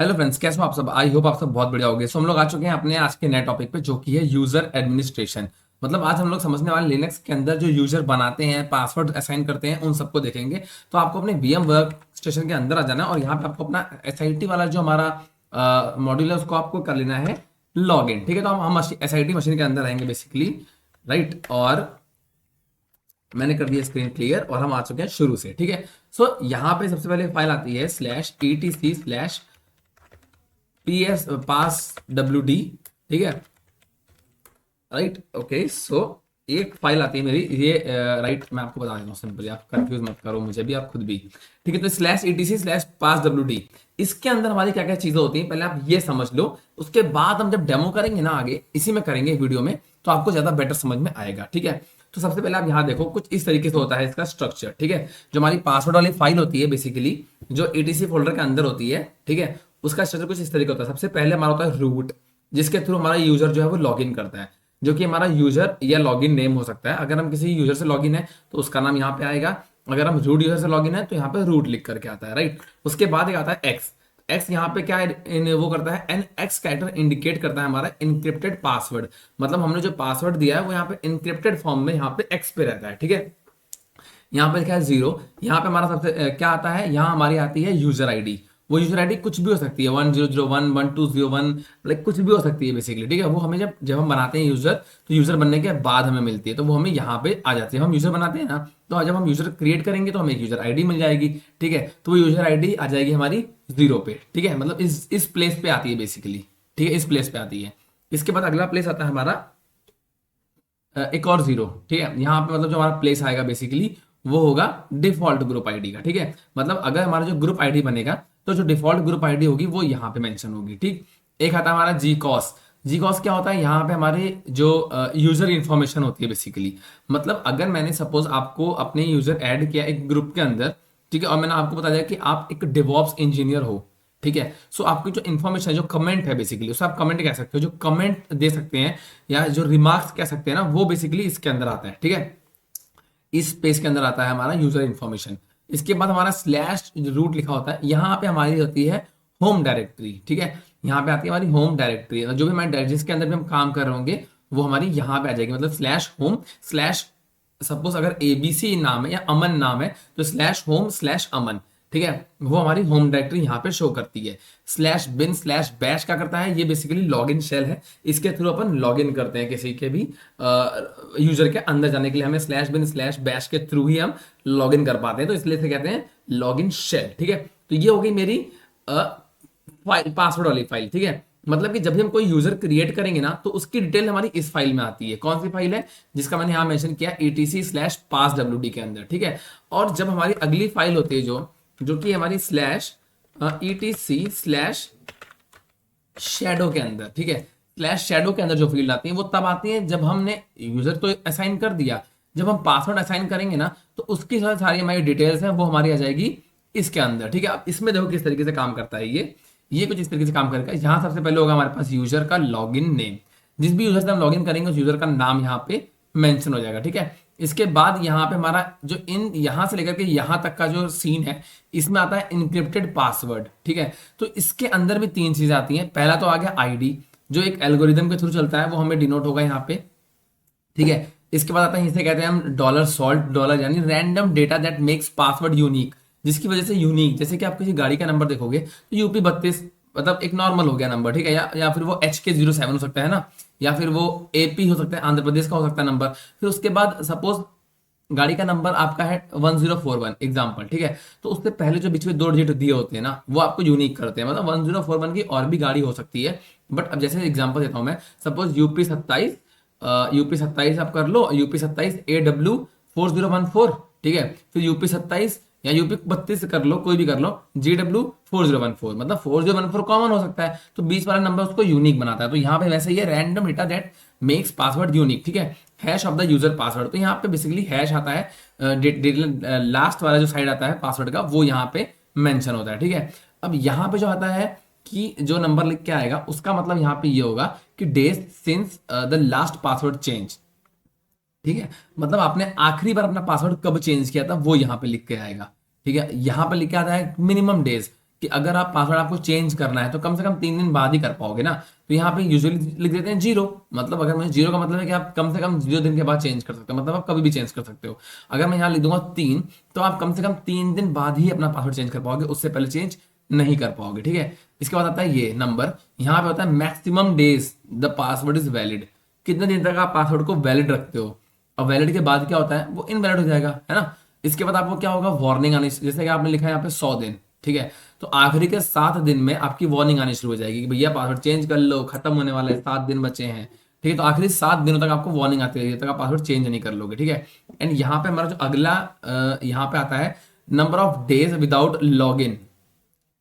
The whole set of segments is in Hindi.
हेलो फ्रेंड्स, कैसे हो आप सब। आई होप आप सब बहुत बढ़िया होंगे। सो हम लोग आ चुके हैं अपने आज के नए टॉपिक पे, जो कि है यूजर एडमिनिस्ट्रेशन। मतलब आज हम लोग समझने वाले लिनक्स के अंदर जो यूजर बनाते हैं, पासवर्ड असाइन करते हैं, उन सबको देखेंगे। तो आपको अपने वीएम वर्क स्टेशन के अंदर आ जाना है और यहाँ पे आपको अपना एसआईटी वाला जो हमारा मॉड्यूल है उसको आपको कर लेना है लॉग इन। ठीक है, तो हम एसआईटी मशीन के अंदर आएंगे बेसिकली, राइट। और मैंने कर दिया स्क्रीन क्लियर और हम आ चुके हैं शुरू से। ठीक है, सो यहाँ पे सबसे पहले फाइल आती है /etc/ps पास WD। ठीक है, राइट। ओके, सो एक फाइल आती है मेरी ये, राइट। मैं आपको बता देता हूँ सिंपली, आप कंफ्यूज मत करो मुझे भी, आप खुद भी। ठीक है, तो /etc/pass.wd इसके अंदर हमारी क्या क्या चीजें होती हैं पहले आप ये समझ लो। उसके बाद हम जब डेमो करेंगे ना, आगे इसी में करेंगे वीडियो में, तो आपको ज्यादा बेटर समझ में आएगा। ठीक है, तो सबसे पहले आप यहाँ देखो, कुछ इस तरीके से होता है इसका स्ट्रक्चर। ठीक है, जो हमारी पासवर्ड वाली फाइल होती है बेसिकली, जो एटीसी फोल्डर के अंदर होती है, ठीक है, उसका स्ट्रक्चर कुछ इस तरीके होता है। सबसे पहले हमारा होता है रूट, जिसके थ्रू हमारा यूजर जो है वो लॉग इन करता है, जो कि हमारा यूजर या लॉगिन नेम हो सकता है। अगर हम किसी यूजर से लॉगिन है तो उसका नाम यहाँ पे आएगा। अगर हम रूट यूजर से लॉगिन है तो यहाँ पे रूट लिख करके आता है, राइट। उसके बाद एक आता है एक्स। एक्स यहाँ पे क्या है, वो करता है एन एक्स कैरेक्टर इंडिकेट करता है हमारा इनक्रिप्टेड पासवर्ड। मतलब हमने जो पासवर्ड दिया है वो यहाँ पे इनक्रिप्टेड फॉर्म में यहाँ पे एक्स पे रहता है। ठीक है, यहाँ पे लिखा है 0। यहाँ पे हमारा सबसे क्या आता है, यहाँ हमारी आती है यूजर आईडी। वो यूजर आईडी कुछ भी हो सकती है, 1001 1201, लाइक कुछ भी हो सकती है बेसिकली। ठीक है, वो हमें जब जब हम बनाते हैं यूजर, तो यूजर बनने के बाद हमें मिलती है, तो वो हमें यहाँ पे आ जाती है। हम यूजर बनाते हैं ना, तो जब हम यूजर क्रिएट करेंगे तो हमें एक यूजर आईडी मिल जाएगी। ठीक है, तो वो यूजर आईडी आ जाएगी हमारी 0 पे। ठीक है, मतलब इस प्लेस पे आती है बेसिकली। ठीक है, इस प्लेस पे आती है। इसके बाद अगला प्लेस आता है हमारा एक और 0। ठीक है, यहाँ पे मतलब जो हमारा प्लेस आएगा बेसिकली वो होगा डिफॉल्ट ग्रुप आईडी का। ठीक है, मतलब अगर हमारा जो ग्रुप आईडी बनेगा तो जो डिफॉल्ट ग्रुप आईडी होगी वो यहाँ पे मेंशन होगी। ठीक, एक आता है हमारा जीकॉस। जीकॉस क्या होता है, यहाँ पे हमारे जो यूजर इन्फॉर्मेशन होती है बेसिकली। मतलब अगर मैंने सपोज आपको अपने यूजर ऐड किया एक ग्रुप के अंदर, ठीक है, और मैंने आपको बता दिया कि आप एक डिवॉप्स इंजीनियर हो। ठीक है, सो आपकी जो इन्फॉर्मेशन है, जो कमेंट है बेसिकली, उसे आप कमेंट कह सकते हो, जो कमेंट दे सकते हैं या जो रिमार्क्स कह सकते हैं ना, वो बेसिकली इसके अंदर आता है। ठीक है, इस पेज के अंदर आता है हमारा यूजर इन्फॉर्मेशन। इसके बाद हमारा स्लैश रूट लिखा होता है, यहाँ पे हमारी होती है होम डायरेक्टरी। ठीक है, यहाँ पे आती है हमारी होम डायरेक्टरी, जो भी हमारे जिसके अंदर भी हम काम कर रहे होंगे वो हमारी यहाँ पे आ जाएगी। मतलब /home/ सपोज अगर ABC नाम है या अमन नाम है तो /home/अमन। ठीक है, वो हमारी होम डायरेक्टरी यहाँ पे शो करती है। /bin/bash क्या करता है, ये बेसिकली लॉग इन शेल है। इसके थ्रू अपन लॉग इन करते हैं किसी के भी यूजर के अंदर जाने के लिए, हमें /bin/bash के थ्रू ही हम लॉग इन कर पाते हैं, तो इसलिए इसे कहते हैं लॉग इन शेल। ठीक है, तो ये हो गई मेरी फाइल, पासवर्ड वाली फाइल। ठीक है, मतलब कि जब भी हम कोई यूजर क्रिएट करेंगे ना तो उसकी डिटेल हमारी इस फाइल में आती है। कौन सी फाइल है, जिसका मैंने यहां मेंशन किया, etc/passwd के अंदर। ठीक है, और जब हमारी अगली फाइल होती है जो कि हमारी /etc/shadow के अंदर। ठीक है, /shadow के अंदर जो फील्ड आती है वो तब आती है जब हमने यूजर तो असाइन कर दिया, जब हम पासवर्ड असाइन करेंगे ना तो उसकी सारी हमारी डिटेल्स हैं वो हमारी आ जाएगी इसके अंदर। ठीक है, अब इसमें देखो किस तरीके से काम करता है ये कुछ इस तरीके से काम करेगा। यहाँ सबसे पहले होगा हमारे पास यूजर का लॉगिन नेम। जिस भी यूजर से हम लॉगिन करेंगे उस यूजर का नाम यहाँ पे मेंशन हो जाएगा। ठीक है, इसके बाद यहाँ पे हमारा जो यहाँ से लेकर के यहाँ तक का जो सीन है, इसमें आता है इनक्रिप्टेड पासवर्ड। ठीक है, तो इसके अंदर भी 3 चीजें आती हैं। पहला तो आ गया आईडी, जो एक एल्गोरिदम के थ्रू चलता है, वो हमें डिनोट होगा यहाँ पे। ठीक है, इसके बाद आता है, इसे कहते हैं हम $salt, यानी random data that makes password unique, जिसकी वजह से यूनिक, जैसे कि आप किसी गाड़ी का नंबर देखोगे तो UP32 मतलब एक नॉर्मल हो गया नंबर। ठीक है, या फिर वो HK07 हो सकता है ना, या फिर वो AP हो सकता है, आंध्र प्रदेश का हो सकता है नंबर। फिर उसके बाद सपोज गाड़ी का नंबर आपका है 1041 एग्जाम्पल। ठीक है, तो उससे पहले जो बीच में 2 डिजिट दिए होते हैं ना, वो आपको यूनिक करते हैं। मतलब 1041 की और भी गाड़ी हो सकती है, बट अब जैसे एग्जाम्पल देता हूं मैं, सपोज UP27 आप कर लो, UP27 AW4014। ठीक है, फिर UP27 या UP32 कर लो, कोई भी कर लो, GW4014, मतलब 4014 कॉमन हो सकता है, तो 20 वाला नंबर उसको यूनिक बनाता है। तो यहाँ पे वैसे ये random data that makes password unique. ठीक है, hash of the user password, तो यहाँ पे बेसिकली हैश आता है, लास्ट वाला जो साइड आता है पासवर्ड का वो यहाँ पे मेंशन होता है। ठीक है, अब यहाँ पे जो आता है कि जो नंबर लिख के आएगा उसका मतलब यहाँ पे ये होगा कि days since the last password change. ठीक है, मतलब आपने आखिरी बार अपना पासवर्ड कब चेंज किया था वो यहाँ पे लिख के आएगा। ठीक है, यहाँ पे लिख के आता है मिनिमम डेज, कि अगर आप पासवर्ड आपको चेंज करना है तो कम से कम 3 दिन बाद ही कर पाओगे ना। तो यहाँ पे यूजुअली लिख देते हैं 0, मतलब अगर मुझे 0 का मतलब है कि आप कम से कम 0 दिन के बाद चेंज कर सकते हो, मतलब आप कभी भी चेंज कर सकते हो। अगर मैं यहाँ लिख दूंगा 3, तो आप कम से कम 3 दिन बाद ही अपना पासवर्ड चेंज कर पाओगे, उससे पहले चेंज नहीं कर पाओगे, ठीक है। इसके बाद आता है ये नंबर, यहाँ पे होता है maximum days the password is valid, कितने दिन तक आप पासवर्ड को वैलिड रखते हो। और वैलिड के बाद क्या होता है, वो इनवैलिड हो जाएगा, है ना। इसके बाद आपको क्या होगा, वार्निंग आनी, जैसे कि आपने लिखा है यहाँ पे 100 दिन, ठीक है। तो आखिरी के 7 दिन में आपकी वार्निंग आनी शुरू हो जाएगी कि भैया पासवर्ड चेंज कर लो, खत्म होने वाला है, 7 दिन बचे हैं, ठीक है। तो आखिरी 7 दिनों तक आपको वार्निंग आती रहेगी, जब तक आप पासवर्ड चेंज नहीं कर लोगे, ठीक है। एंड यहाँ पे हमारा जो अगला यहाँ पे आता है number of days without log in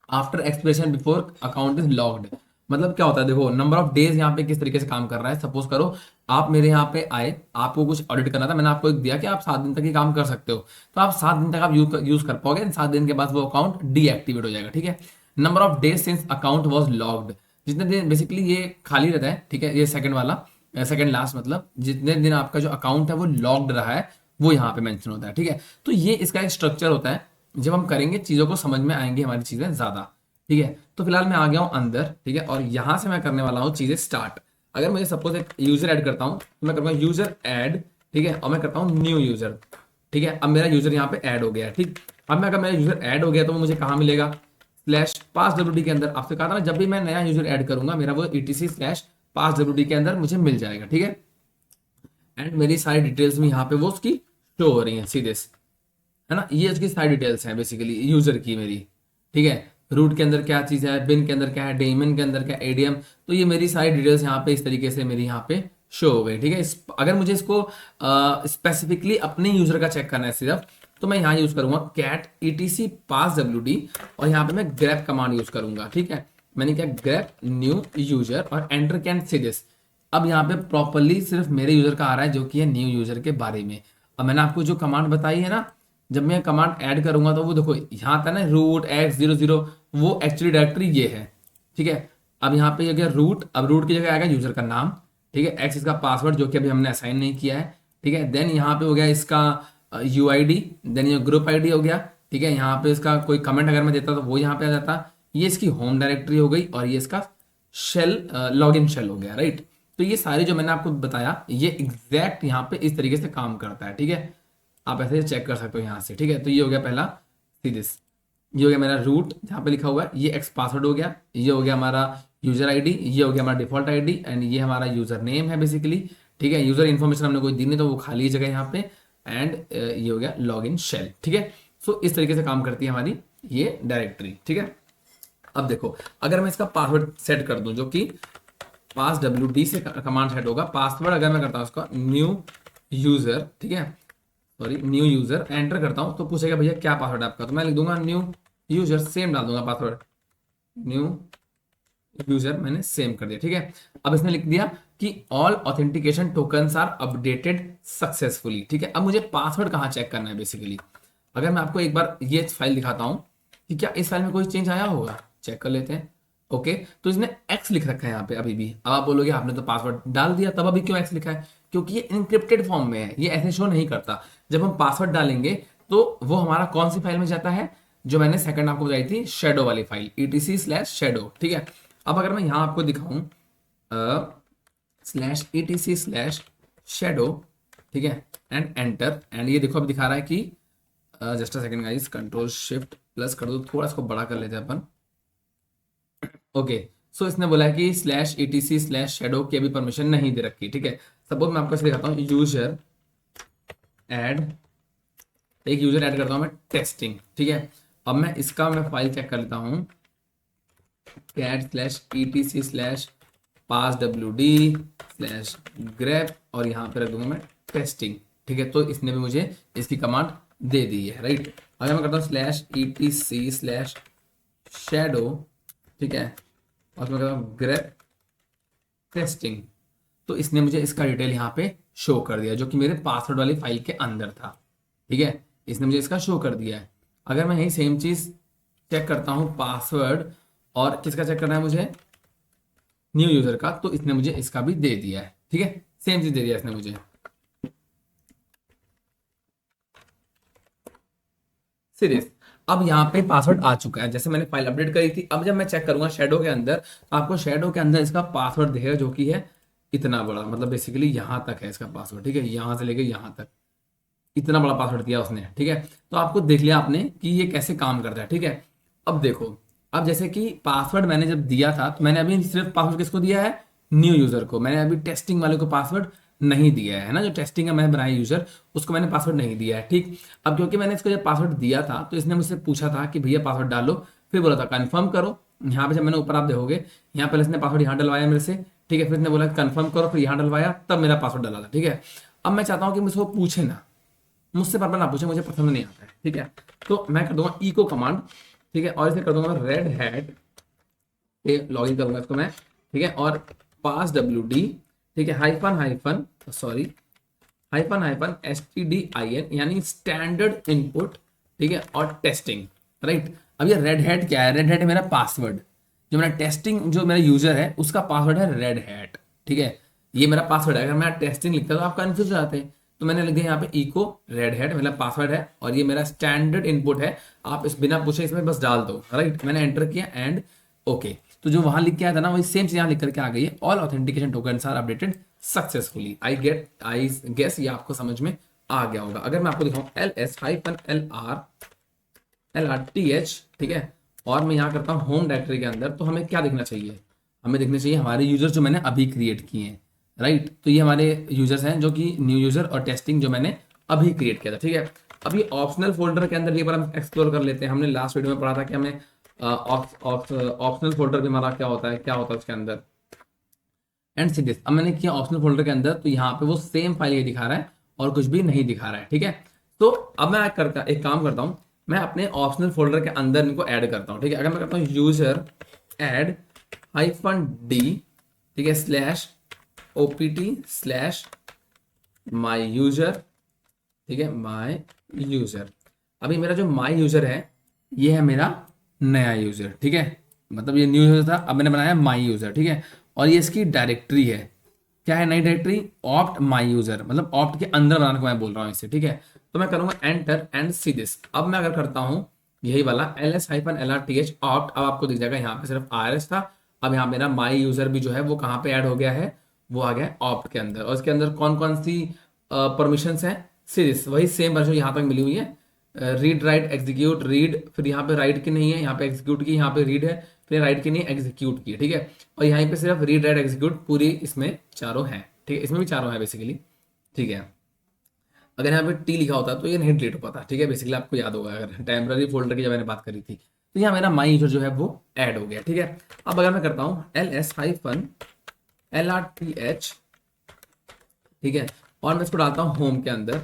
after expression before account is logged. मतलब क्या होता है, देखो नंबर ऑफ डेज यहाँ पे किस तरीके से काम कर रहा है। सपोज करो आप मेरे यहाँ पे आए, आपको कुछ ऑडिट करना था, मैंने आपको एक दिया कि आप 7 दिन तक ही काम कर सकते हो, तो आप 7 दिन तक आप यूज कर पाओगे, 7 दिन के बाद वो अकाउंट डीएक्टिवेट हो जाएगा, ठीक है। Number of days since account was logged, जितने दिन बेसिकली ये खाली रहता है, ठीक है, ये सेकंड वाला, सेकंड लास्ट, मतलब जितने दिन आपका जो अकाउंट है वो लॉग्ड रहा है, वो यहाँ पे मेंशन होता है, ठीक है। तो ये इसका एक स्ट्रक्चर होता है, जब हम करेंगे चीजों को समझ में आएंगी हमारी चीजें ज्यादा, ठीक है। तो फिलहाल मैं आ गया हूं अंदर, ठीक है, और यहां से मैं करने वाला हूं चीजें स्टार्ट। अगर मुझे सपोज एक यूजर ऐड करता हूं तो मैं करूंगा यूजर ऐड, ठीक है, और मैं करता हूं न्यू यूजर, ठीक है। अब मेरा यूजर यहाँ पे ऐड हो गया है, ठीक। अब मैं अगर मेरा यूजर ऐड हो गया तो वो मुझे कहाँ मिलेगा, /passwd के अंदर। आपसे कहा था ना जब भी मैं नया यूजर ऐड करूंगा मेरा वो etc/passwd के अंदर मुझे मिल जाएगा, ठीक है। एंड मेरी सारी डिटेल्स में यहाँ पे वो उसकी शो हो रही है सीधे से, है ना। ये उसकी सारी डिटेल्स हैं बेसिकली यूजर की मेरी, ठीक है। रूट के अंदर क्या चीज है, बिन के अंदर क्या है, डेमन के अंदर क्या एडीएम, तो ये मेरी सारी डिटेल्स यहाँ पे इस तरीके से मेरी यहाँ पे शो हो गई, ठीक है। अगर मुझे इसको स्पेसिफिकली अपने यूजर का चेक करना है सिर्फ, तो मैं यहाँ यूज करूंगा कैट etc passwd, और यहाँ पे मैं grep कमांड यूज करूंगा, ठीक है। मैंने क्या grep न्यू यूजर और एंटर कैन सी दिस। अब यहाँ पे प्रॉपरली सिर्फ मेरे यूजर का आ रहा है जो कि है न्यू यूजर के बारे में। अब मैंने आपको जो कमांड बताई है ना, जब मैं कमांड ऐड करूंगा तो वो देखो यहाँ था ना रूट x00, वो एक्चुअली डायरेक्टरी ये है, ठीक है। अब यहाँ पे हो गया रूट, अब रूट की जगह आएगा यूजर का नाम, ठीक है, x इसका पासवर्ड जो कि अभी हमने असाइन नहीं किया है, ठीक है। देन यहाँ पे हो गया इसका UID, देन ये ग्रुप ID हो गया, ठीक है। यहाँ पे इसका कोई कमेंट अगर मैं देता तो वो यहाँ पे आ जाता। ये इसकी होम डायरेक्टरी हो गई, और ये इसका शेल लॉगिन शेल हो गया, राइट। तो ये सारी जो मैंने आपको बताया ये एग्जैक्ट यहाँ पे इस तरीके से काम करता है, ठीक है। आप ऐसे चेक कर सकते हो यहाँ से, ठीक है। तो ये हो गया पहला सीरीज, ये हो गया मेरा रूट जहाँ पे लिखा हुआ है, ये एक्स पासवर्ड हो गया, ये हो गया हमारा यूजर आईडी, ये हो गया हमारा डिफॉल्ट आईडी, एंड ये हमारा यूजर नेम है बेसिकली, ठीक है। यूजर इन्फॉर्मेशन हमने कोई दी नहीं तो वो खाली जगह यहाँ पे, एंड ये हो गया लॉग इन शेल, ठीक है। सो इस तरीके से काम करती है हमारी ये डायरेक्टरी, ठीक है। अब देखो अगर मैं इसका पासवर्ड सेट कर दूं जो कि passwd से कमांड सेट होगा, पासवर्ड अगर मैं करता हूं उसका न्यू यूजर, ठीक है, सॉरी न्यू यूजर, एंटर करता हूं तो पूछेगा भैया क्या पासवर्ड है आपका, तो मैं लिख दूंगा न्यू यूजर, सेम डाल दूंगा पासवर्ड, न्यू यूजर मैंने सेम कर दिया, ठीक है। अब इसने लिख दिया कि all authentication tokens are updated successfully, ठीक है। अब मुझे पासवर्ड कहाँ चेक करना है बेसिकली, अगर मैं आपको एक बार ये फाइल दिखाता हूं कि क्या इस फाइल में कोई चेंज आया होगा, चेक कर लेते हैं। ओके तो इसने एक्स लिख रखा है यहाँ पे अभी भी। अब आप बोलोगे आपने तो पासवर्ड डाल दिया, तब अभी क्यों एक्स लिखा है, क्योंकि ये इनक्रिप्टेड फॉर्म में है, ये ऐसे शो नहीं करता। जब हम पासवर्ड डालेंगे तो वो हमारा कौन सी फाइल में जाता है, जो मैंने सेकंड आपको बताई थी शेडो वाली फाइल etc/shadow, ठीक है। अब अगर मैं यहाँ आपको दिखाऊं /etc/shadow, ठीक है, एंड एंटर, एंड ये देखो अब दिखा रहा है कि just a second guys, Ctrl+Shift+ कर दो, थोड़ा इसको बड़ा कर लेते हैं अपन। ओके सो इसने बोला है कि /etc/shadow की अभी परमिशन नहीं दे रखी, ठीक है। सपोज मैं आपको इसे दिखाता हूँ, यूजर ऐड, एक यूजर ऐड करता हूँ मैं टेस्टिंग, ठीक है। अब मैं इसका मैं फाइल चेक कर लेता हूँ cat/etc/passwd/grep, और यहाँ पे रख दूंगा मैं टेस्टिंग, ठीक है। तो इसने भी मुझे इसकी कमांड दे दी है, राइट। अगर मैं करता हूँ /etc/shadow, ठीक है, और उसमें करता हूँ grep टेस्टिंग, तो इसने मुझे इसका डिटेल यहाँ पे शो कर दिया जो कि मेरे पासवर्ड वाली फाइल के अंदर था, ठीक है। इसने मुझे इसका शो कर दिया है। अगर मैं यही सेम चीज चेक करता हूँ पासवर्ड, और किसका चेक करना है मुझे, न्यू यूजर का, तो इसने मुझे इसका भी दे दिया है, ठीक है, सेम चीज दे दिया इसने मुझे। सीरीज अब यहाँ पे पासवर्ड आ चुका है, जैसे मैंने फाइल अपडेट करी थी। अब जब मैं चेक करूंगा शैडो के अंदर, तो आपको शैडो के अंदर इसका पासवर्ड दिखेगा, जो कि है इतना बड़ा, मतलब बेसिकली यहाँ तक है इसका पासवर्ड, ठीक है, यहाँ से लेके यहाँ तक इतना बड़ा पासवर्ड दिया उसने, ठीक है। तो आपको देख लिया आपने कि ये कैसे काम करता है, ठीक है। अब देखो, अब जैसे कि पासवर्ड मैंने जब दिया था, तो मैंने अभी सिर्फ पासवर्ड किसको दिया है, न्यू यूजर को। मैंने अभी टेस्टिंग वाले को पासवर्ड नहीं दिया है ना, जो टेस्टिंग का मैंने बनाया यूजर, उसको मैंने पासवर्ड नहीं दिया है, ठीक। अब क्योंकि मैंने इसको जब पासवर्ड दिया था, तो इसने मुझसे पूछा था कि भैया पासवर्ड डालो, फिर बोला था कंफर्म करो। यहाँ पे जब मैंने ऊपर आप देखोगे, यहाँ पहले इसने पासवर्ड यहाँ डलवाया मेरे से, ठीक है, फिर इसने बोला कंफर्म करो, फिर यहाँ डलवाया, तब मेरा पासवर्ड डाला था, ठीक है। अब मैं चाहता हूँ कि मुझसे वो पूछे ना, मुझसे बार बार ना पूछे, मुझे पसंद नहीं आता है, ठीक है। तो मैं कर दूंगा इको कमांड, ठीक है, और इसे कर दूंगा रेड हैट पे लॉग इन करूंगा इसको मैं, ठीक है, और पास WD, ठीक है, hyphen hyphen sorry hyphen hyphen STDIN, यानी स्टैंडर्ड इनपुट, ठीक है, और टेस्टिंग, राइट। अब ये रेड हैट क्या है, रेड हैट मेरा पासवर्ड, जो मेरा टेस्टिंग जो मेरा यूजर है उसका पासवर्ड है रेड हैट, ठीक है, ये मेरा पासवर्ड है। अगर मैं टेस्टिंग लिखता तो आप कंफ्यूज हो जाते हैं, तो मैंने लिख दिया यहाँ पे इको रेड हैट मेरा पासवर्ड है, और ये मेरा स्टैंडर्ड इनपुट है, आप इस बिना पूछे इसमें बस डाल दो, राइट। मैंने एंटर किया एंड ओके। तो जो वहां लिख के आया था ना, वही सेम चीज यहाँ लिख करके आ गई है, all authentication tokens are updated successfully. I guess ये आपको समझ में आ गया होगा। अगर मैं आपको दिखाऊं LS-LR ठीक है, और मैं यहाँ करता हूँ होम डायरेक्टरी के अंदर, तो हमें क्या दिखना चाहिए, हमें दिखने चाहिए हमारे यूजर जो मैंने अभी क्रिएट किए हैं, राइट। तो ये हमारे यूजर्स हैं, जो कि न्यू यूजर और टेस्टिंग जो मैंने अभी क्रिएट किया था, ठीक है। अब ये ऑप्शनल फोल्डर के अंदर एक बार हम एक्सप्लोर कर लेते हैं। हमने लास्ट वीडियो में पढ़ा था कि हमें ऑप्शनल फोल्डर भी हमारा क्या होता है उसके अंदर, एंड सी दिस। अब मैंने किया ऑप्शनल फोल्डर के अंदर, तो यहाँ पे वो सेम फाइल ये दिखा रहा है और कुछ भी नहीं दिखा रहा है, ठीक है। तो अब मैं एक काम करता हूँ, मैं अपने ऑप्शनल फोल्डर के अंदर इनको ऐड करता हूँ, ठीक है। अगर मैं करता हूँ यूजर ऐड -d, ठीक है, /opt/my यूजर, ठीक है, माई यूजर। अभी मेरा जो माई यूजर है, ये है मेरा नया यूजर, ठीक है, मतलब ये न्यू यूजर था, अब मैंने बनाया माई यूजर, ठीक है। और ये इसकी डायरेक्टरी है, क्या है नई डायरेक्टरी, ऑप्ट माई यूजर, मतलब ऑप्ट के अंदर बनाने को मैं बोल रहा हूँ इससे, ठीक है। तो मैं करूंगा एंटर एंड सी दिस। अब मैं अगर करता हूँ यही वाला LS-LRTH ऑप्ट, अब आपको दिख जाएगा यहाँ पे सिर्फ RS था। अब यहाँ मेरा माई यूजर भी जो है वो कहाँ पे ऐड हो गया है, वो आ गया ऑप्ट के अंदर। और इसके अंदर कौन कौन सी परमिशंस हैं, सीरीज वही सेम वर्जन यहाँ तक मिली हुई है, रीड राइट एग्जीक्यूट रीड, फिर यहाँ पे राइट की नहीं है, यहाँ पे एग्जीक्यूट की, यहाँ पे रीड है, फिर राइट की नहीं एग्जीक्यूट की, ठीक है। और यहाँ पे सिर्फ रीड राइट एग्जीक्यूट पूरी इसमें चारों हैं, ठीक है, इसमें भी चारों हैं बेसिकली, ठीक है। अगर यहाँ पे टी लिखा होता तो ये नहीं डिलीट हो पाता, ठीक है, बेसिकली आपको याद होगा अगर टेम्पररी फोल्डर की जब मैंने बात करी थी। तो यहाँ मेरा माई यूजर जो है वो ऐड हो गया, ठीक है। अब अगर मैं करता हूँ LS-LRTH, ठीक है, और मैं इसको डालता हूँ होम के अंदर,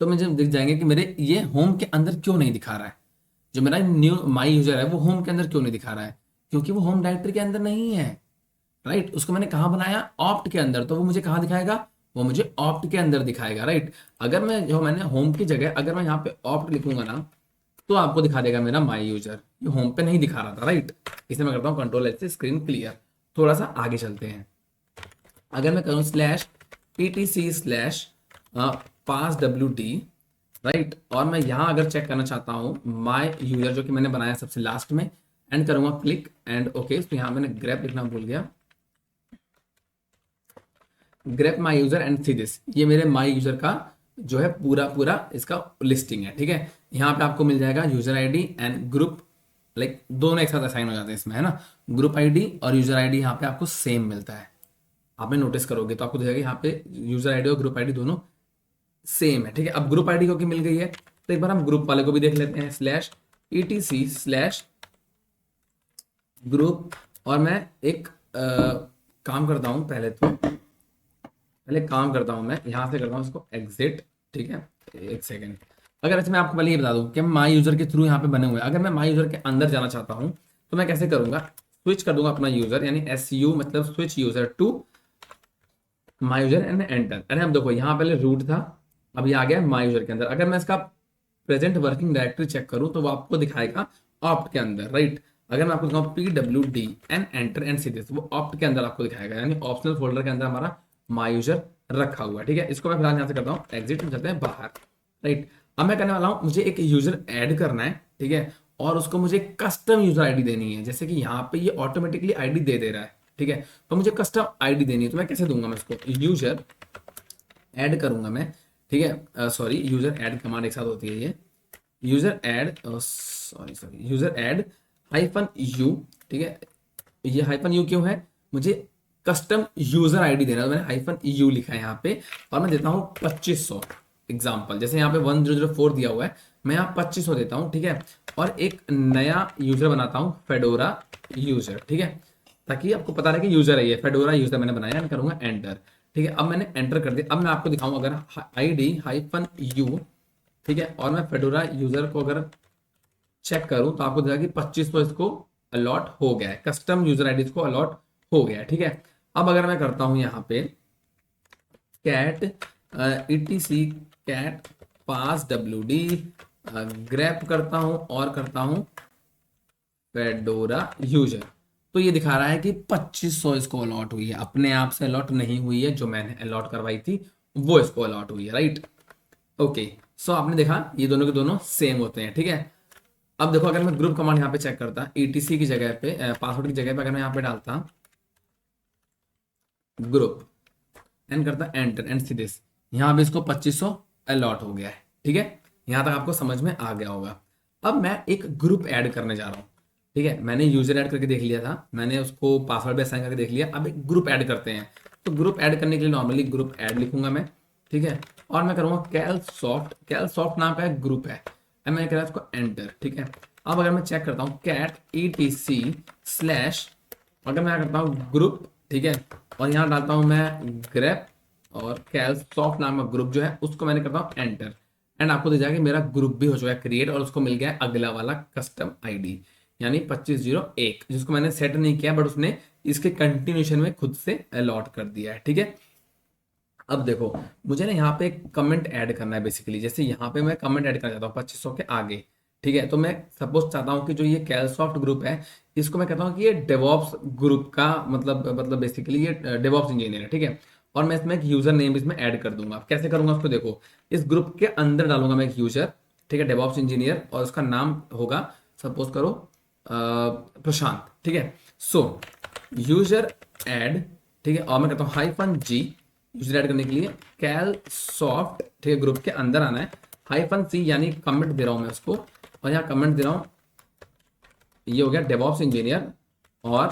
तो मुझे दिख जाएंगे कि मेरे ये होम के अंदर क्यों नहीं दिखा रहा है, जो मेरा न्यू माई यूजर है वो होम के अंदर क्यों नहीं दिखा रहा है, क्योंकि वो होम डायरेक्टरी के अंदर नहीं है, राइट। उसको मैंने कहाँ बनाया, ऑप्ट के अंदर, तो वो मुझे कहाँ दिखाएगा, वो मुझे ऑप्ट के अंदर दिखाएगा, राइट। अगर मैं जो मैंने होम की जगह अगर मैं यहाँ पे ऑप्ट लिखूंगा ना, तो आपको दिखा देगा मेरा माई यूजर, ये होम पे नहीं दिखा रहा था, राइट। इसलिए मैं करता हूँ कंट्रोल से स्क्रीन क्लियर। थोड़ा सा आगे चलते हैं, अगर मैं करूँ /etc/passwd, राइट, और मैं यहाँ अगर चेक करना चाहता हूँ माई यूजर जो कि मैंने बनाया सबसे लास्ट में, एंड करूंगा क्लिक एंड ओके। तो यहाँ मैंने ग्रेप लिखना भूल गया, grep my user and see this, ये मेरे माई यूजर का जो है पूरा इसका लिस्टिंग है, ठीक है। यहाँ पे आपको मिल जाएगा user ID and group, like दोनों एक साथ असाइन हो जाते हैं इसमें, है ना। ग्रुप आईडी और यूजर आईडी यहाँ पे आपको सेम मिलता है, आपने नोटिस करोगे तो आपको दिखेगा यहाँ पे यूजर आईडी और ग्रुप आईडी दोनों सेम है, ठीक है। अब ग्रुप आईडी क्योंकि मिल गई है, तो एक बार हम ग्रुप वाले को भी देख लेते हैं, /etc/ग्रुप। और मैं एक काम करता हूँ, पहले काम करता हूँ, मैं यहाँ से करता हूँ इसको एग्जिट, ठीक है, एक सेकेंड। अगर इसमें आपको पहले ये बता दूँ कि माई यूजर के थ्रू यहाँ पे बने हुए हैं, अगर मैं माई यूजर के अंदर जाना चाहता हूँ तो मैं कैसे करूंगा, स्विच कर दूंगा अपना यूजर, यानी SU मतलब switch user to my user and enter. अरे हम देखो यहाँ पहले रूट था, अब ये आ गया माई यूजर के अंदर। अगर मैं इसका प्रेजेंट वर्किंग डायरेक्टरी चेक करूँ तो वो आपको दिखाएगा ऑप्ट के अंदर, राइट। अगर मैं आपको दिखाऊँ PWD and enter and see this, वो ऑप्ट के अंदर आपको दिखाएगा, यानी ऑप्शनल फोल्डर के अंदर हमारा माई यूजर रखा हुआ है, ठीक है। इसको मैं फिलहाल यहाँ से करता हूँ एग्जिट में, चलते हैं बाहर, राइट। अब मैं करने वाला हूँ, मुझे एक यूजर ऐड करना है, ठीक है, और उसको मुझे कस्टम यूजर आईडी देनी है। जैसे कि यहाँ पे ये ऑटोमेटिकली आईडी दे रहा है, ठीक है, तो मुझे कस्टम आईडी देनी है। तो मैं कैसे दूंगा, मैं इसको यूजर ऐड करूंगा मैं, ठीक है, सॉरी यूजर ऐड कमांड एक साथ होती है ये, user add, sorry user add hyphen you, ठीक है, ये हाइफन यू क्यों है, मुझे कस्टम यूजर आईडी देना है, तो मैंने हाइफन यू लिखा है यहाँ पे, और मैं देता हूँ 2500 एग्जाम्पल। जैसे यहाँ पे 1004 दिया हुआ है, मैं यहाँ 2500 देता हूँ, ठीक है, और एक नया यूजर बनाता हूँ फेडोरा यूजर, ठीक है, ताकि आपको पता रहे कि यूजर है ये फेडोरा यूजर मैंने बनाया, मैं करूंगा एंटर, ठीक है। अब मैंने एंटर कर दिया। अब मैं आपको दिखाऊं, अगर आईडी हाइफन यू, ठीक है, और मैं फेडोरा यूजर को अगर चेक करूं तो आपको दिखा कि 2500 इसको अलॉट हो गया है, कस्टम यूजर आईडी को अलॉट हो गया है, ठीक है। अब अगर मैं करता हूं यहाँ पे कैट etc कैट पास wd ग्रैप करता हूं और करता हूं फेडोरा यूजर, तो ये दिखा रहा है कि 2500 इसको अलॉट हुई है, अपने आप से अलॉट नहीं हुई है, जो मैंने अलॉट करवाई थी वो इसको अलॉट हुई है, राइट। ओके, सो आपने देखा ये दोनों के दोनों सेम होते हैं, ठीक है। अब देखो, अगर मैं ग्रुप कमांड यहाँ पे चेक करता etc की जगह पे, पासवर्ड की जगह पे अगर मैं यहाँ पे डालता ग्रुप एंड करता एंटर एंड सी दिस, यहाँ पे इसको 2500 अलॉट हो गया है, ठीक है। यहाँ तक आपको समझ में आ गया होगा। अब मैं एक ग्रुप ऐड करने जा रहा हूँ, ठीक है, मैंने यूजर ऐड करके देख लिया था, मैंने उसको पासवर्ड भी असाइन करके देख लिया। अब एक ग्रुप ऐड करते हैं, तो ग्रुप ऐड करने के लिए नॉर्मली ग्रुप ऐड लिखूंगा मैं, ठीक है, और मैं करूँगा कैल सॉफ्ट नाम का एक ग्रुप है, अब मैं कह रहा इसको एंटर, ठीक है। अब अगर मैं चेक करता हूँ कैट etc स्लैश, अगर मैं करता हूँ ग्रुप, ठीक है, और यहाँ डालता हूँ मैं ग्रेप और कैल सॉफ्ट नाम का ग्रुप जो है उसको मैंने करता हूँ एंटर, एंड आपको दिख जाएगा कि मेरा ग्रुप भी हो चुका है क्रिएट, और उसको मिल गया है अगला वाला कस्टम आईडी, यानी 2501, जिसको मैंने सेट नहीं किया बट उसने इसके कंटिन्यूशन में खुद से अलॉट कर दिया है, ठीक है। अब देखो, मुझे ना यहाँ पे एक कमेंट ऐड करना है बेसिकली, जैसे यहाँ पे मैं कमेंट ऐड करना चाहता हूँ 2500 के आगे, ठीक है, तो मैं सपोज चाहता हूँ कि जो ये कैलसॉफ्ट ग्रुप है इसको मैं कहता हूँ कि ये डेवॉप्स ग्रुप का मतलब बेसिकली ये डेवॉप्स इंजीनियर है, ठीक है, और मैं इसमें एक यूजर नेम इसमें ऐड कर दूंगा। कैसे करूंगा उसको देखो, इस ग्रुप के अंदर डालूंगा मैं एक यूजर, ठीक है, डेवॉप्स इंजीनियर, और उसका नाम होगा सपोज करो प्रशांत, ठीक है। सो यूजर ऐड, ठीक है, और मैं कहता हूँ हाइफन जी, यूजर ऐड करने के लिए कैल सॉफ्ट, ठीक है, ग्रुप के अंदर आना है, हाइफन सी यानी कमेंट दे रहा हूं मैं उसको, और यहाँ कमेंट दे रहा हूं, ये हो गया डेवॉप्स इंजीनियर, और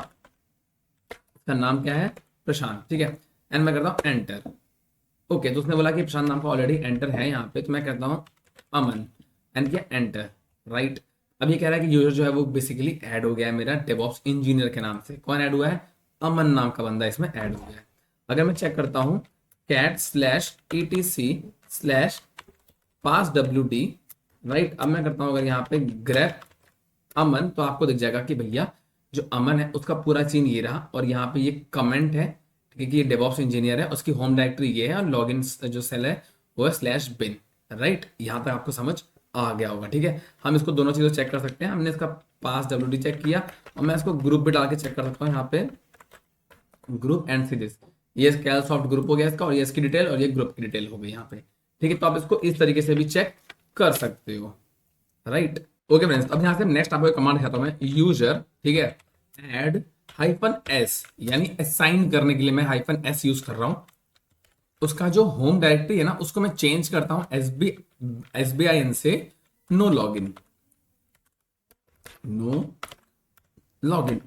इसका नाम क्या है प्रशांत, ठीक है, एंड मैं करता हूँ एंटर। ओके, तो उसने बोला कि प्रशांत नाम का ऑलरेडी एंटर है यहाँ पे, तो मैं कहता हूँ अमन एंड किया एंटर, राइट। अब ये कह रहा है कि यूजर जो है वो बेसिकली ऐड हो गया है मेरा डेवॉप्स इंजीनियर के नाम से। कौन ऐड हुआ है, अमन नाम का बंदा इसमें ऐड हो गया है। अगर मैं चेक करता हूँ कैट स्लैश etc स्लैश पास wd, राइट, अब मैं करता हूँ अगर यहाँ पे ग्रेप अमन, तो आपको दिख जाएगा कि भैया जो अमन है उसका पूरा सीन ये रहा, और यहाँ पे ये कमेंट है, ठीक है, कि ये डेवॉप्स इंजीनियर है, उसकी होम डायरेक्टरी ये है, और लॉगिन जो सेल है वो है /bin, राइट। यहाँ तक आपको समझ आ गया होगा, ठीक है। हम इसको दोनों चीज़ें चेक कर सकते हैं, हमने इसका पास wd चेक किया, और मैं इसको ग्रुप भी डाल के चेक कर सकता हूँ यहाँ पे ग्रुप एंड सी दिस, ये कैलसॉफ्ट ग्रुप हो गया इसका, और ये इसकी डिटेल और ये ग्रुप की डिटेल हो गई यहाँ पे, ठीक है। तो आप इसको इस तरीके से भी चेक कर सकते हो, राइट। ओके फ्रेंड्स, अब यहाँ से नेक्स्ट आपको कमांड दिखाता हूँ मैं, यूजर, ठीक है, ऐड हाइफन एस, यानी असाइन करने के लिए मैं हाइफन एस यूज कर रहा हूँ। उसका जो होम डायरेक्टरी है ना उसको मैं चेंज करता हूँ SBIN से नो लॉगिन,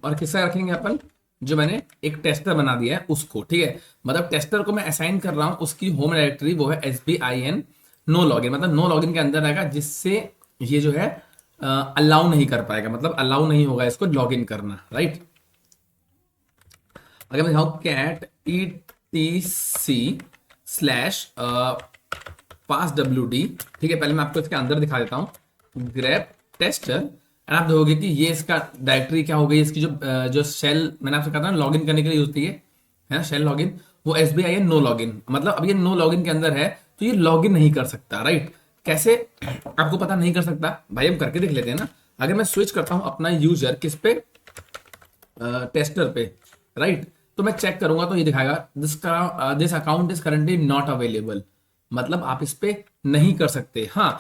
और किसका रखेंगे अपन, जो मैंने एक टेस्टर बना दिया है उसको, ठीक है, मतलब टेस्टर को मैं असाइन कर रहा हूं, उसकी होम डायरेक्टरी वो है SBIN नो लॉगिन, मतलब नो लॉगिन के अंदर रहेगा, जिससे ये जो है अलाउ नहीं कर पाएगा, मतलब अलाउ नहीं होगा इसको लॉगिन करना, राइट। अगर मैं दिखाऊं कैट etc स्लैश पास wd, ठीक है, पहले मैं आपको इसके अंदर दिखा देता हूं ग्रेप टेस्टर, एंड आप देखोगे कि ये इसका डायरेक्टरी क्या हो गई, इसकी जो शेल मैंने आपसे कहा था लॉगिन करने के लिए होती है ना शेल लॉगिन, वो SBIN नो लॉगिन, मतलब अब ये नो लॉगिन के अंदर है तो ये लॉगिन नहीं कर सकता, राइट। कैसे आपको पता नहीं कर सकता भाई, हम करके देख लेते हैं ना। अगर मैं स्विच करता हूं अपना यूजर किस पे, टेस्टर पे, राइट, तो मैं चेक करूंगा तो ये दिखाएगा this account is currently not available, मतलब आप इस पे नहीं कर सकते। हाँ,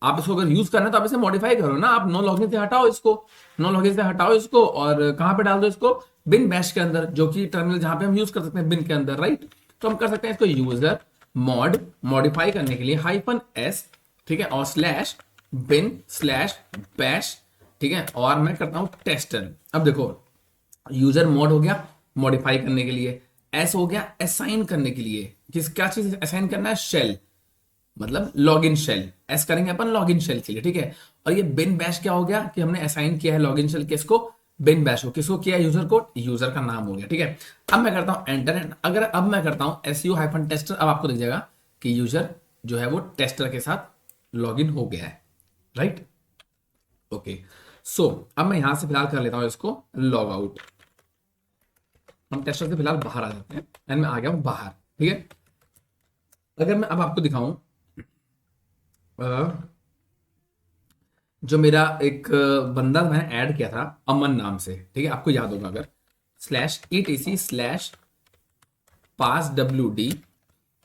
आप इसको अगर यूज करना है तो आप इसे मॉडिफाई करो ना, आप नो लॉगिन से हटाओ इसको, नो लॉगिन से हटाओ इसको और कहां पे डाल दो इसको, बिन बैश के अंदर, जो कि टर्मिनल जहां पे हम यूज कर सकते हैं बिन के अंदर, राइट। तो हम कर सकते हैं इसको यूजर मॉड मॉडिफाई करने के लिए -s, ठीक है, और स्लैश बिन स्लैश बैश, ठीक है, और मैं करता हूं टेस्टर। अब देखो यूजर मोड हो गया मॉडिफाई करने के लिए, एस हो गया असाइन करने के लिए, किस क्या चीज असाइन करना है, शेल, मतलब लॉगिन शेल, एस करेंगे अपन लॉगिन शेल के लिए, ठीक है। और ये बिन बैश क्या हो गया कि हमने असाइन किया है लॉगिन शेल किसको, बिन बैश को, किसको किया, यूजर को, यूजर का नाम हो गया, ठीक है। अब मैं करता हूं एंटर, अगर अब मैं करता हूं su-टेस्टर, अब आपको दिख जाएगा कि यूजर जो है वो टेस्टर के साथ लॉगिन हो गया है, राइट। ओके, सो अब मैं यहां से फिलहाल कर लेता हूं इसको लॉग आउट, हम टेस्टर से फिलहाल बाहर आ जाते हैं एंड मैं आ गया हूं बाहर, ठीक है। अगर मैं अब आपको दिखाऊं जो मेरा एक बंदा मैंने ऐड किया था अमन नाम से, ठीक है, आपको याद होगा अगर, /etc/pass_wd,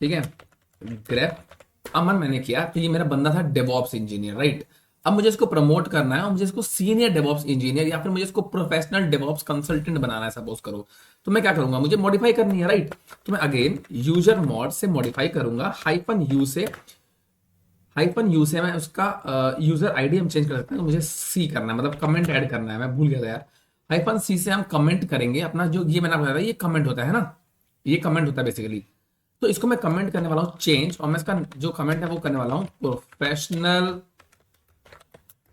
ठीक है, ग्रेप अमन मैंने किया, तो ये मेरा बंदा था डेवॉप्स इंजीनियर, राइट। अब मुझे इसको प्रमोट करना है और मुझे इसको सीनियर डेवॉप्स इंजीनियर या फिर मुझे इसको प्रोफेशनल डेवॉप्स कंसल्टेंट बनाना है, सपोज करो, तो मैं क्या करूंगा, मुझे मॉडिफाई करनी है, राइट। तो मैं अगेन यूजर मॉड से मॉडिफाई करूंगा, -u से मैं उसका यूजर आईडी हम चेंज कर सकते हैं, तो मुझे सी करना है, मतलब कमेंट ऐड करना है, मैं भूल गया था यार। -c से हम कमेंट करेंगे अपना, जो ये मैंने बताया था, ये कमेंट होता है ना, ये कमेंट होता है बेसिकली। तो इसको मैं कमेंट करने वाला हूँ चेंज, और मैं इसका जो कमेंट है वो करने वाला हूँ प्रोफेशनल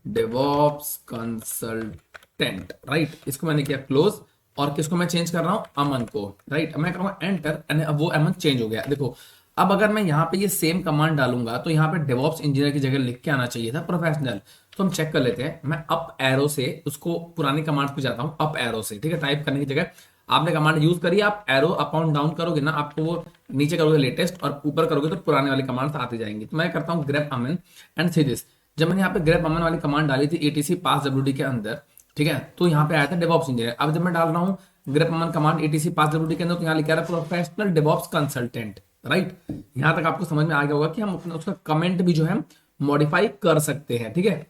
डेवॉप्स कंसल्टेंट, राइट। इसको मैंने किया क्लोज, और किसको मैं चेंज कर रहा हूं, अमन को, राइट। मैं करूंगा एंटर, अब वो अमन चेंज हो गया, देखो। अब अगर मैं यहाँ पे ये सेम कमांड डालूंगा तो यहाँ पे डेवॉप्स इंजीनियर की जगह लिख के आना चाहिए था प्रोफेशनल। तो हम चेक कर लेते हैं, मैं अप एरो से उसको पुरानी कमांड पे जाता हूँ, अप एरो से, ठीक है, टाइप करने की जगह आपने कमांड यूज करी, आप एरो अप एंड डाउन करोगे ना, आपको वो नीचे करोगे लेटेस्ट और ऊपर करोगे तो पुराने वाली कमांड आती जाएंगी। तो मैं करता हूँ grep Aman and see this, जब मैंने यहाँ पे ग्रेप अमन वाली कमांड डाली थी एटीसी पास डब्ल्यूडी के अंदर, ठीक है, तो यहाँ पे आया था डेवॉप्स इंजीनियर। अब जब मैं डाल रहा हूँ ग्रेप अमन कमांड एटीसी पास डब्ल्यूडी के अंदर, तो यहाँ लिखा रहा प्रोफेशनल डेवॉप्स कंसल्टेंट, राइट। यहाँ तक आपको समझ में आ गया होगा कि हम अपना उसका कमेंट भी जो है मॉडिफाई कर सकते हैं, ठीक है।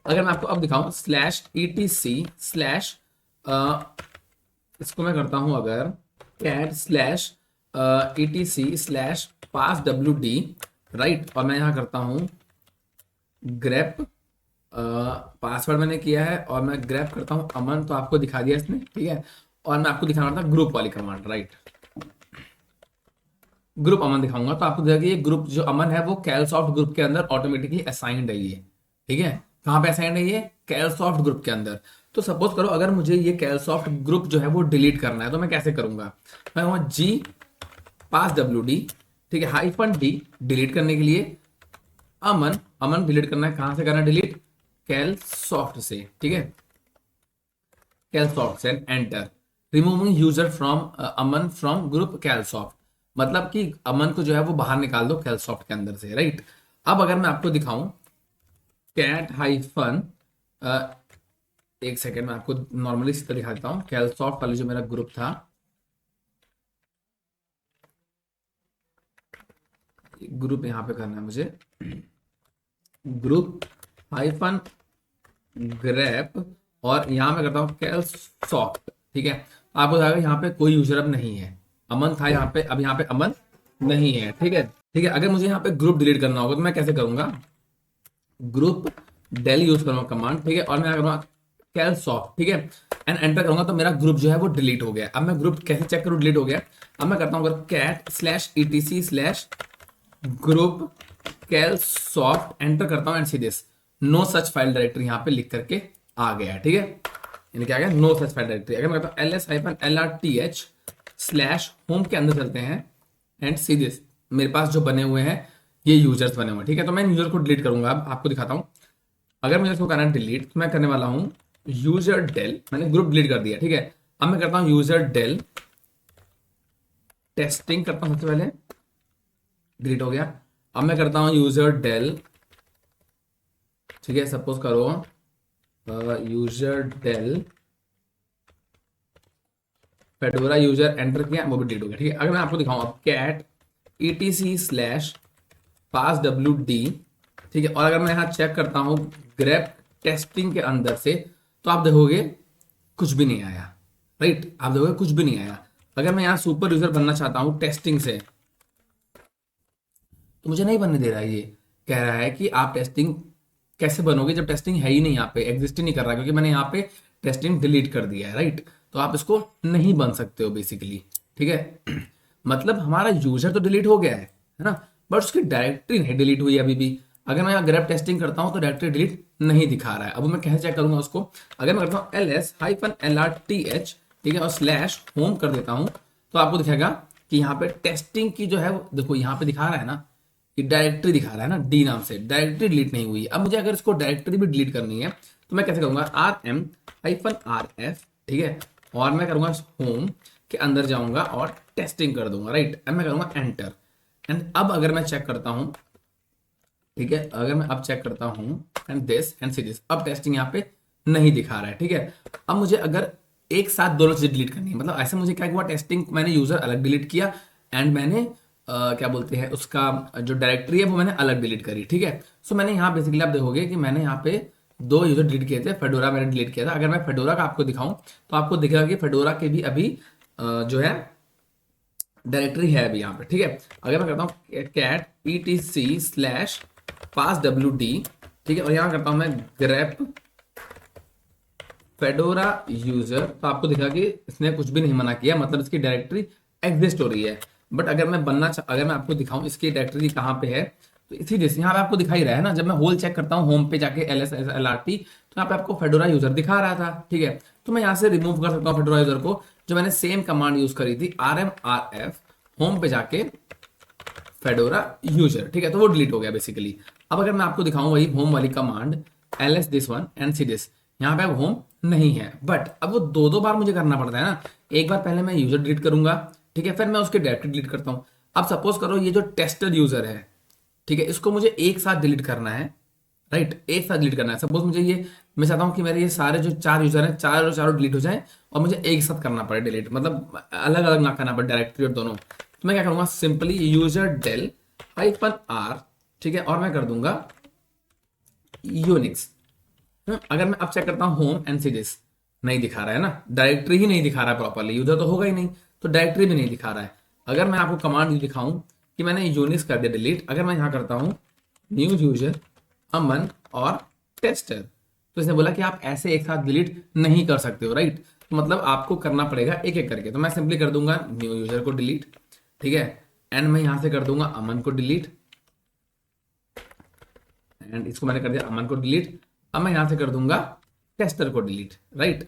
अगर मैं आपको अब दिखाऊं /etc/ इसको मैं करता हूं अगर cat/etc/pass_wd, राइट, और मैं यहां करता हूं ग्रेप, पासवर्ड मैंने किया है, और मैं ग्रेप करता हूं अमन, तो आपको दिखा दिया इसने, ठीक है। और मैं आपको दिखाना था ग्रुप वाली कमांड, राइट, ग्रुप अमन दिखाऊंगा, तो आपको देखिए ये ग्रुप जो अमन है वो कैलसॉफ्ट ग्रुप के अंदर ऑटोमेटिकली असाइंड है ये, ठीक है। कहां पे असाइंड है ये, कैलसॉफ्ट ग्रुप के अंदर। तो सपोज करो अगर मुझे ये कैलसॉफ्ट ग्रुप जो है वो डिलीट करना है, तो मैं कैसे करूंगा, मैं कहूँगा जी पास डब्ल्यू डी, ठीक है, -d डिलीट करने के लिए, अमन, अमन डिलीट करना है, कहां से करना है डिलीट, कैलसॉफ्ट से, ठीक है, कैलसॉफ्ट से, enter, removing user from Aman from group Calsoft, मतलब कि अमन को जो है वो बाहर निकाल दो कैलसॉफ्ट के अंदर से, राइट। अब अगर मैं आपको दिखाऊं कैट हाइफन, एक सेकेंड, मैं आपको नॉर्मली इस तरह दिखा देता हूं, कैलसॉफ्ट वाले जो मेरा ग्रुप था, ग्रुप यहां पे करना है मुझे, ग्रुप हाइफन ग्रेप, और यहां मैं करता हूं कैलसॉफ्ट, ठीक है। आपको बताएगा यहाँ पे कोई यूजर अब नहीं है, अमन था यहाँ पे, अब यहाँ पे अमन नहीं है, ठीक है, ठीक है। अगर मुझे यहाँ पे ग्रुप डिलीट करना होगा तो मैं कैसे करूंगा, ग्रुप डेल यूज करूंगा कमांड, ठीक है, और मैं करूंगा कैलसॉफ्ट, ठीक है, एंड एंटर करूंगा तो मेरा ग्रुप जो है वो डिलीट हो गया। अब मैं ग्रुप कैसे चेक करूं डिलीट हो गया, अब मैं करता हूं अगर cat/etc/ग्रुप कैलसॉफ्ट, एंटर करता हूं and see this, no such file directory यहाँ पे लिख करके आ गया, ठीक है, यानी क्या आ गया, नो सच फाइल डायरेक्टरी। अगर मैं करता हूं ls-lrth/होम के अंदर चलते हैं एंड सी दिस, मेरे पास जो बने हुए हैं ये यूजर्स बने हुए हैं, ठीक है। तो मैं यूजर को डिलीट करूंगा, अब आपको दिखाता हूं, अगर मुझे इसको करना है डिलीट, तो मैं करने वाला हूं यूजर डेल, मैंने ग्रुप डिलीट कर दिया, ठीक है। अब मैं करता हूं यूजर डेल टेस्टिंग, करता हूं सबसे पहले, डिलीट हो गया। अब मैं करता हूं यूजर डेल, ठीक है, सपोज करो user del Fedora user, enter किया, वो भी डिलीट हो गया, ठीक है। अगर मैं आपको दिखाऊं अब कैट etc/pass_wd, ठीक है। और अगर मैं यहाँ चेक करता हूँ ग्रेप टेस्टिंग के अंदर से, तो आप देखोगे कुछ भी नहीं आया, राइट, आप देखोगे कुछ भी नहीं आया। अगर मैं यहाँ सुपर यूजर बनना चाहता हूँ टेस्टिंग से, तो मुझे नहीं बनने दे रहा है। ये कह रहा है कि आप टेस्टिंग कैसे बनोगे जब टेस्टिंग है ही नहीं, यहाँ पे एग्जिस्ट ही नहीं कर रहा, क्योंकि मैंने यहाँ पे टेस्टिंग डिलीट कर दिया है, राइट। तो आप इसको नहीं बन सकते हो बेसिकली, ठीक है। मतलब हमारा यूजर तो डिलीट हो गया है ना, बट उसकी डायरेक्टरी नहीं डिलीट हुई अभी भी। अगर मैं यहाँ ग्रेप टेस्टिंग करता हूँ तो डायरेक्टरी डिलीट नहीं दिखा रहा है। अब मैं कैसे चेक करूंगा उसको? अगर मैं करता हूँ ls-lrth, ठीक है, और स्लैश होम कर देता हूँ, तो आपको दिखेगा कि यहाँ पे टेस्टिंग की जो है देखो यहाँ पे दिखा रहा है ना, कि डायरेक्टरी दिखा रहा है ना डी नाम से, डायरेक्टरी डिलीट नहीं हुई है। अब मुझे अगर इसको डायरेक्टरी भी डिलीट करनी है तो मैं कैसे करूंगा? rm-rf, ठीक है, और मैं करूंगा होम के अंदर जाऊंगा और टेस्टिंग कर दूंगा, राइट। अब मैं करूंगा एंटर, एंड अब अगर मैं चेक करता हूं, ठीक है, अगर मैं अब चेक करता हूं and this and see this, अब टेस्टिंग यहाँ पे नहीं दिखा रहा है, ठीक है। अब मुझे अगर एक साथ दोनों चीजें डिलीट करनी है, मतलब ऐसे मुझे क्या हुआ, टेस्टिंग मैंने यूजर अलग डिलीट किया एंड मैंने क्या बोलते हैं उसका जो डायरेक्टरी है वो मैंने अलग डिलीट करी, ठीक है। सो मैंने यहाँ बेसिकली आप देखोगे कि मैंने यहाँ पे दो यूजर डिलीट किए थे, फेडोरा मैंने डिलीट किया था। अगर मैं फेडोरा का आपको दिखाऊं तो आपको दिखेगा कि फेडोरा के भी अभी जो है डायरेक्टरी है अभी यहाँ पे, ठीक है। अगर मैं करता हूँ कैट etc स्लैश पास wd, ठीक है, और यहाँ करता हूँ मैं ग्रेप फेडोरा यूजर, तो आपको दिखा कि इसने कुछ भी नहीं मना किया, मतलब इसकी डायरेक्टरी एग्जिस्ट हो रही है। बट अगर मैं अगर मैं आपको दिखाऊं इसकी डायरेक्टरी कहाँ पे है, तो इसी जैसे यहाँ पे आपको दिखाई रहा है ना, जब मैं होल चेक करता हूँ होम पे जाके ls-lrt, तो यहाँ पे आपको फेडोरा यूजर दिखा रहा था, ठीक है। तो मैं यहाँ से रिमूव कर सकता हूँ फेडोरा यूजर को, जो मैंने सेम कमांड यूज करी थी rmrf होम पे जाके फेडोरा यूजर, ठीक है, तो वो डिलीट हो गया बेसिकली। अब अगर मैं आपको दिखाऊं वही होम वाली command ls this one and see this, यहाँ पे अब होम नहीं है, बट अब वो दो बार मुझे करना पड़ता है ना। एक बार पहले मैं यूजर डिलीट करूंगा, ठीक है, फिर मैं उसके डायरेक्टरी डिलीट करता हूँ। अब सपोज करो ये जो टेस्टेड यूजर है, ठीक है, इसको मुझे एक साथ डिलीट करना है, राइट, एक साथ डिलीट करना है। सपोज मुझे ये, मैं चाहता हूँ कि मेरे ये सारे जो 4 यूजर हैं चारों डिलीट हो जाए और मुझे एक साथ करना पड़े डिलीट, मतलब अलग अलग ना करना पड़े डायरेक्टरी और दोनों। तो मैं क्या करूंगा? सिंपली यूजर डेल -r, ठीक है, और मैं कर दूंगा यूनिक्स। अगर मैं अब चेक करता हूँ होम एंड सी दिस, नहीं दिखा रहा है ना, डायरेक्टरी ही नहीं दिखा रहा है प्रॉपरली, यूजर तो होगा ही नहीं, तो डायरेक्टरी भी नहीं दिखा रहा है। अगर मैं आपको कमांड दिखाऊं कि मैंने यूनिक्स कर दिया डिलीट, अगर मैं यहाँ करता हूँ न्यू यूजर अमन और टेस्टर, तो इसने बोला कि आप ऐसे एक साथ डिलीट नहीं कर सकते हो, राइट। तो मतलब आपको करना पड़ेगा एक एक करके। तो मैं सिंपली कर दूंगा न्यू यूजर को डिलीट, ठीक है, एंड मैं यहां से कर दूंगा अमन को डिलीट, एंड इसको मैंने कर दिया अमन को डिलीट। अब मैं यहां से कर दूंगा टेस्टर को डिलीट, राइट,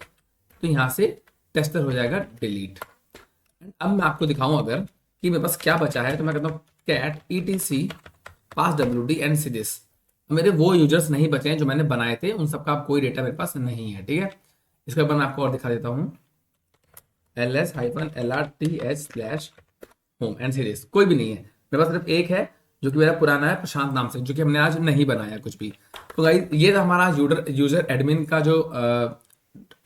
तो यहां से टेस्टर हो जाएगा डिलीट। अब मैं आपको दिखाऊं अगर कि मेरे पास क्या बचा है, तो मैं कहता हूँ cat etc pass wd and see this. मेरे वो यूजर्स नहीं बचे हैं जो मैंने बनाए थे, उन सबका कोई डेटा मेरे पास नहीं है, ठीक है। इसके बाद मैं आपको और दिखा देता हूँ ls-lrth slash home and see this, कोई भी नहीं है मेरे पास, सिर्फ एक है जो कि मेरा पुराना है प्रशांत नाम से, जो कि हमने आज नहीं बनाया कुछ भी। तो गाइस ये था हमारा यूजर एडमिन का जो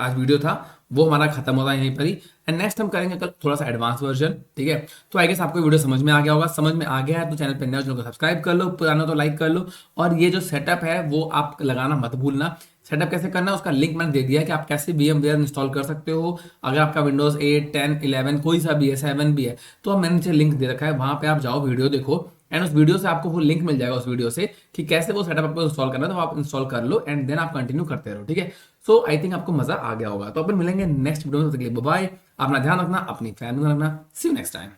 आज वीडियो था, वो हमारा खत्म होता है यहीं पर ही। एंड नेक्स्ट हम करेंगे कल थोड़ा सा एडवांस वर्जन, ठीक है। तो आई गेस आपको वीडियो समझ में आ गया होगा, समझ में आ गया है तो चैनल पर नए, चैनल को सब्सक्राइब कर लो, पुराना तो लाइक कर लो, और ये जो सेटअप है वो आप लगाना मत भूलना। सेटअप कैसे करना है उसका लिंक मैंने दे दिया है कि आप कैसे VMware इंस्टॉल कर सकते हो। अगर आपका विंडोज 8, 10, 11 कोई सा भी है, 7 भी है, तो मैंने नीचे लिंक दे रखा है, वहां पे आप जाओ वीडियो देखो, एंड उस वीडियो से आपको वो लिंक मिल जाएगा उस वीडियो से कि कैसे वो सेटअप आपको इंस्टॉल करना है, तो आप इंस्टॉल कर लो एंड देन आप कंटिन्यू करते रहो, ठीक है। सो आई थिंक आपको मजा आ गया होगा। तो अपन मिलेंगे नेक्स्ट वीडियो में, बाय। अपना ध्यान रखना, अपनी फैमिली में रखना। सी यू नेक्स्ट टाइम।